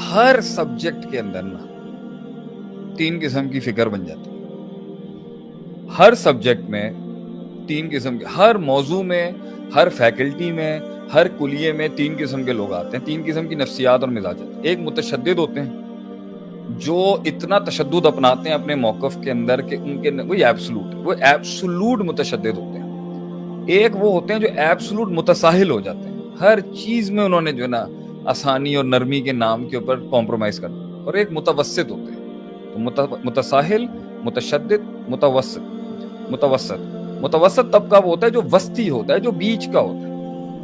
ہر subject کے اندر نا 3 قسم کی فکر بن جاتی ہے. ہر سبجیکٹ میں 3 قسم کے, ہر موضوع میں, ہر فیکلٹی میں, ہر کلیے میں 3 قسم کے لوگ آتے ہیں. 3 قسم کی نفسیات اور مزاجات. ایک متشدد ہوتے ہیں جو اتنا تشدد اپناتے ہیں اپنے موقف کے اندر کہ ان کے وہ ایبسولوٹ متشدد ہوتے ہیں. ایک وہ ہوتے ہیں جو ایبسولوٹ متساہل ہو جاتے ہیں, ہر چیز میں انہوں نے جو ہے نا آسانی اور نرمی کے نام کے اوپر کمپرومائز کرنا. اور ایک متوسط ہوتے ہیں. تو متساہل, متشدد, متوسط طبقہ وہ ہوتا ہے جو وسطی ہوتا ہے, جو بیچ کا ہوتا ہے.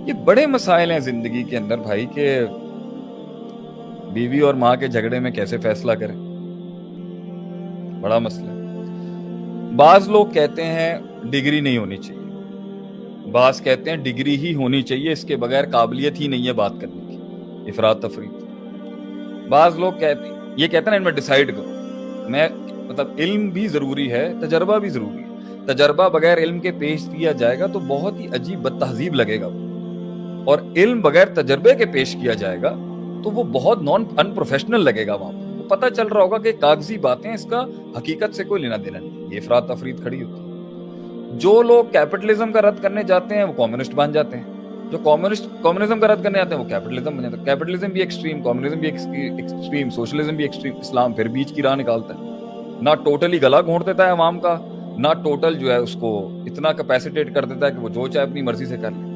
یہ بڑے مسائل ہیں زندگی کے اندر بھائی, کہ بیوی اور ماں کے جھگڑے میں کیسے فیصلہ کریں, بڑا مسئلہ ہے. بعض لوگ کہتے ہیں ڈگری نہیں ہونی چاہیے, بعض کہتے ہیں ڈگری ہی ہونی چاہیے, اس کے بغیر قابلیت ہی نہیں ہے بات کرنے کی, افراط تفریط. بعض لوگ کہتے ہیں میں ڈیسائیڈ کروں. میں مطلب علم بھی ضروری ہے, تجربہ بھی ضروری ہے. تجربہ بغیر علم کے پیش کیا جائے گا تو بہت ہی عجیب بد تہذیب لگے گا, اور علم بغیر تجربے کے پیش کیا جائے گا تو وہ بہت ان پروفیشنل لگے گا. وہاں پہ پتہ چل رہا ہوگا کہ کاغذی باتیں, اس کا حقیقت سے کوئی لینا دینا نہیں. یہ افراط تفریط کھڑی ہوتی ہے. جو لوگ کیپٹلزم کا رد کرنے جاتے ہیں وہ کمیونسٹ بن جاتے ہیں. جو کمیونزم کا رد کرنے جاتے ہیں وہ کیپٹلزم بن جاتے ہیں. کیپٹلزم بھی ایکسٹریم, کمیونزم بھی ایکسٹریم, سوشلزم بھی ایکسٹریم, اسلام پھر بیچ کی راہ نکالتا ہے. نہ ٹوٹلی گلا گھونٹ دیتا ہے عوام کا, نہ ٹوٹل جو ہے اس کو اتنا کیپیسیٹیٹ کر دیتا ہے کہ وہ جو چاہے اپنی مرضی سے کر لے.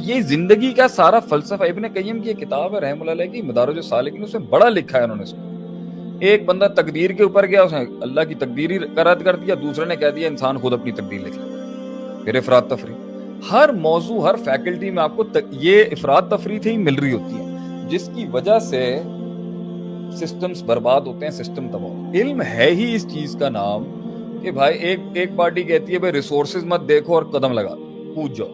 یہ زندگی کا سارا فلسفہ. ابن قیم کی ایک کتاب ہے رحمہ اللہ علیہ کی, مدارج السالکین, اس میں بڑا لکھا ہے انہوں نے اس کو. ایک بندہ تقدیر کے اوپر گیا, اس نے اللہ کی تقدیر ہی رد کر دیا. دوسرے نے کہہ دیا انسان خود اپنی تقدیر لکھ لیتا ہے. پھر افراط تفریط. ہر موضوع, ہر فیکلٹی میں آپ کو یہ افراط تفریط ہی مل رہی ہوتی ہے, جس کی وجہ سے سسٹمز برباد ہوتے ہیں, سسٹم تباہ. علم ہے ہی اس چیز کا نام کہ بھائی ایک پارٹی کہتی ہے بھائی ریسورسز مت دیکھو اور قدم لگا پوچھ جاؤ.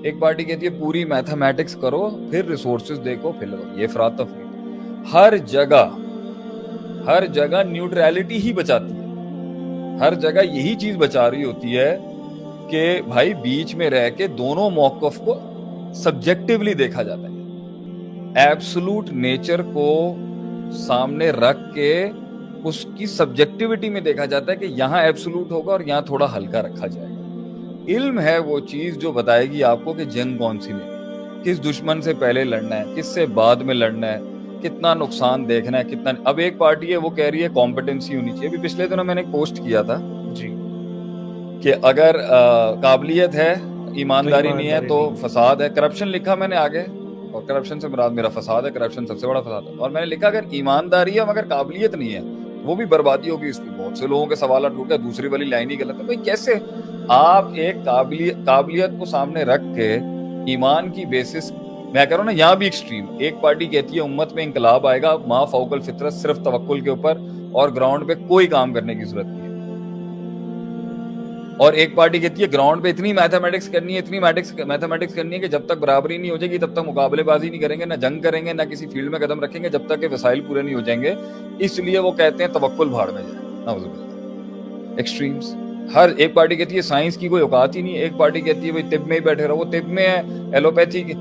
ایک پارٹی کہتی ہے پوری میتھمیٹکس کرو پھر ریسورسز دیکھو پھر لگاؤ. یہ افراط تفریط. ہر جگہ نیوٹرالٹی ہی بچاتی ہے. ہر جگہ یہی چیز بچا رہی ہوتی ہے کہ بھائی بیچ میں رہ کے دونوں موقف کو سبجیکٹیولی دیکھا جاتا ہے. ایبسولوٹ نیچر کو سامنے رکھ کے اس کی سبجیکٹیوٹی میں دیکھا جاتا ہے کہ یہاں ایبسولوٹ ہوگا اور یہاں تھوڑا ہلکا رکھا جائے گا. علم ہے وہ چیز جو بتائے گی آپ کو کہ جنگ کون سی لڑنی, کس دشمن سے پہلے لڑنا ہے, کس سے بعد میں لڑنا ہے, کتنا نقصان دیکھنا ہے, کتنا. اب ایک پارٹی ہے وہ کہہ رہی ہے کمپٹنسی ہونی چاہیے. ابھی پچھلے دنوں میں نے پوسٹ کیا تھا جی کہ اگر قابلیت ہے ایمانداری نہیں ہے تو فساد ہے. کرپشن لکھا میں نے آگے, اور کرپشن سے مراد میرا فساد ہے. کرپشن سب سے بڑا فساد ہے. اور میں نے لکھا اگر ایمانداری ہے مگر قابلیت نہیں ہے وہ بھی بربادی ہوگی. اس کی بہت سے لوگوں کے سوالات اٹھ گئے. دوسری والی لائن ہی غلط ہے. بھائی کیسے آپ ایک قابلیت کو سامنے رکھ کے ایمان کی بیسس, میں کہہ رہا ہوں نا یہاں بھی ایکسٹریم. ایک پارٹی کہتی ہے امت میں انقلاب آئے گا ما فوق الفطرت, صرف توکل کے اوپر, اور گراؤنڈ پہ کوئی کام کرنے کی ضرورت نہیں ہے. اور ایک پارٹی کہتی ہے گراؤنڈ پہ اتنی میتھمیٹکس کرنی ہے کہ جب تک برابری نہیں ہو جائے گی تب تک مقابلے بازی نہیں کریں گے, نہ جنگ کریں گے, نہ کسی فیلڈ میں قدم رکھیں گے جب تک کہ وسائل پورے نہیں ہو جائیں گے. اس لیے وہ کہتے ہیں توکل بھاڑ میں جائے. نعوذ باللہ. ایکسٹریمز. ہر ایک پارٹی کہتی ہے سائنس کی کوئی اوقات ہی نہیں ہے, ایک پارٹی کہتی ہے بھائی طب میں ہی بیٹھے رہو, وہ طب میں ہے, ایلوپیتھی کی.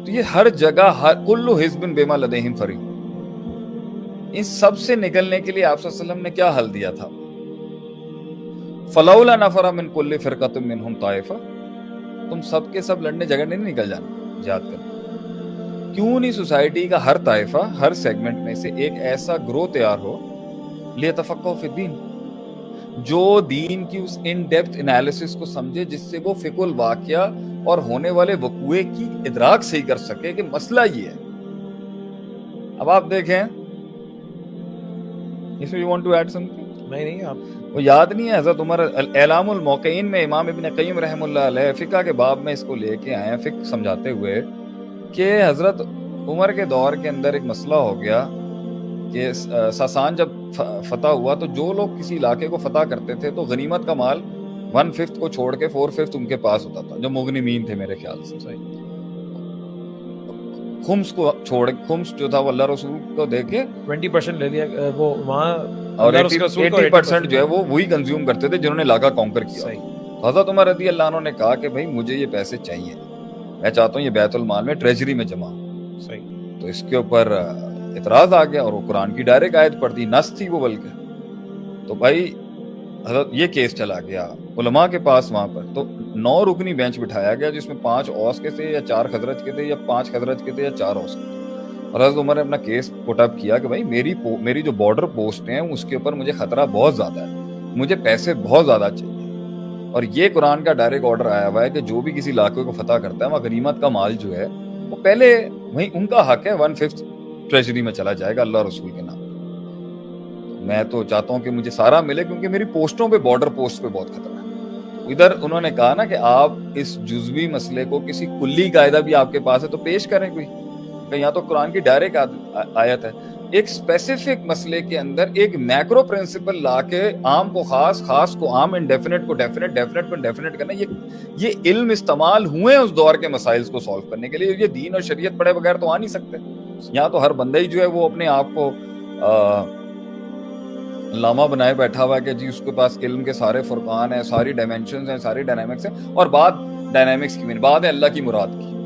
تو یہ ہر جگہ کل حزب بما لدیہم فرحون. اس سب سے نکلنے کے لیے آپ صلی اللہ علیہ وسلم نے کیا حل دیا تھا؟ فلولا نفر من کل فرقۃ منہم طائفہ. تم سب کے سب لڑنے جگہ نہیں نکل جانا جہاد کرنے. کیوں نہیں سوسائٹی کا ہر طائفہ, ہر سیگمنٹ میں سے ایک ایسا گروہ تیار ہو لیتفقہوا فی الدین, جو دین کی اس ان ڈیپتھ انالیسس کو سمجھے جس سے وہ فقہ الواقعہ اور ہونے والے وقوعے کی ادراک صحیح کر سکے کہ مسئلہ یہ ہے. اب آپ دیکھیں اس میں you want to add something. نہیں آپ وہ یاد نہیں ہے حضرت عمر اعلام الموقعین میں امام ابن قیم رحم اللہ علیہ فقہ کے باب میں اس کو لے کے آئے ہیں, فقہ سمجھاتے ہوئے کہ حضرت عمر کے دور کے اندر ایک مسئلہ ہو گیا کہ ساسان جب فتح ہوا تو جو لوگ کسی علاقے کو فتح کرتے تھے تو غنیمت کا مال 1/5 کو چھوڑ کے 4/5 ان کے پاس ہوتا تھا, جو مغنمین تھے میرے خیال سے. صحیح. خمس کو چھوڑ, خمس جو تھا وہ اللہ رسول کو دے کے 20% لے لیا وہ وہاں, اور 80% جو ہے وہ وہی کنزیوم کرتے تھے جنہوں نے علاقہ کانکر کیا. حضرت عمر رضی اللہ عنہ نے کہا کہ بھائی مجھے یہ پیسے چاہیے, میں چاہتا ہوں یہ بیت المال میں ٹریجری میں جمع ہو. صحیح. تو اس کے اوپر اعتراض آ گیا اور وہ قرآن کی ڈائریکٹ آیت پڑھ دی, نص تھی وہ بلکہ. تو بھائی حضرت یہ کیس چلا گیا علماء کے پاس وہاں پر, تو 9 رکنی بینچ بٹھایا گیا جس میں 5 اوس کے تھے یا 4 خزرج کے تھے یا 5 خزرج کے تھے یا 4 اوس کے تھے. اور حضرت عمر نے اپنا کیس پٹ اپ کیا کہ بھائی میری جو بارڈر پوسٹ ہیں اس کے اوپر مجھے خطرہ بہت زیادہ ہے, مجھے پیسے بہت زیادہ چاہیے, اور یہ قرآن کا ڈائریکٹ آرڈر آیا ہوا ہے کہ جو بھی کسی علاقے کو فتح کرتا ہے وہاں غنیمت کا مال جو ہے وہ پہلے وہیں ان کا حق ہے 1/5 ٹریجری میں چلا جائے گا اللہ رسول کے نام. میں تو چاہتا ہوں کہ مجھے سارا ملے کیونکہ میری پوسٹوں پہ, بارڈر پوسٹ پہ بہت خطرہ ہے. ادھر انہوں نے کہا نا کہ آپ اس جزوی مسئلے کو کسی کلی قاعدہ بھی آپ کے پاس ہے تو پیش کریں کوئی, کہ یہاں تو قرآن کی ڈائریکٹ آیت ہے. ایک اسپیسیفک مسئلے کے اندر ایک میکرو پرنسپل لا کے عام کو خاص, خاص کو عام, انڈیفینٹ کو ڈیفینٹ, ڈیفینٹ کو انڈیفینٹ کرنا, یہ علم استعمال ہوئے ہیں اس دور کے مسائل کو سالو کرنے کے لیے. یہ دین اور شریعت پڑھے بغیر تو آ نہیں سکتے. یہاں تو ہر بندہ ہی جو ہے وہ اپنے آپ کو علامہ بنائے بیٹھا ہوا ہے کہ جی اس کے پاس علم کے سارے فرقان ہیں, ساری ڈائمینشنز ہیں, ساری ڈائنامکس ہیں, اور بات ڈائنامکس کی بات ہے اللہ کی مراد کی.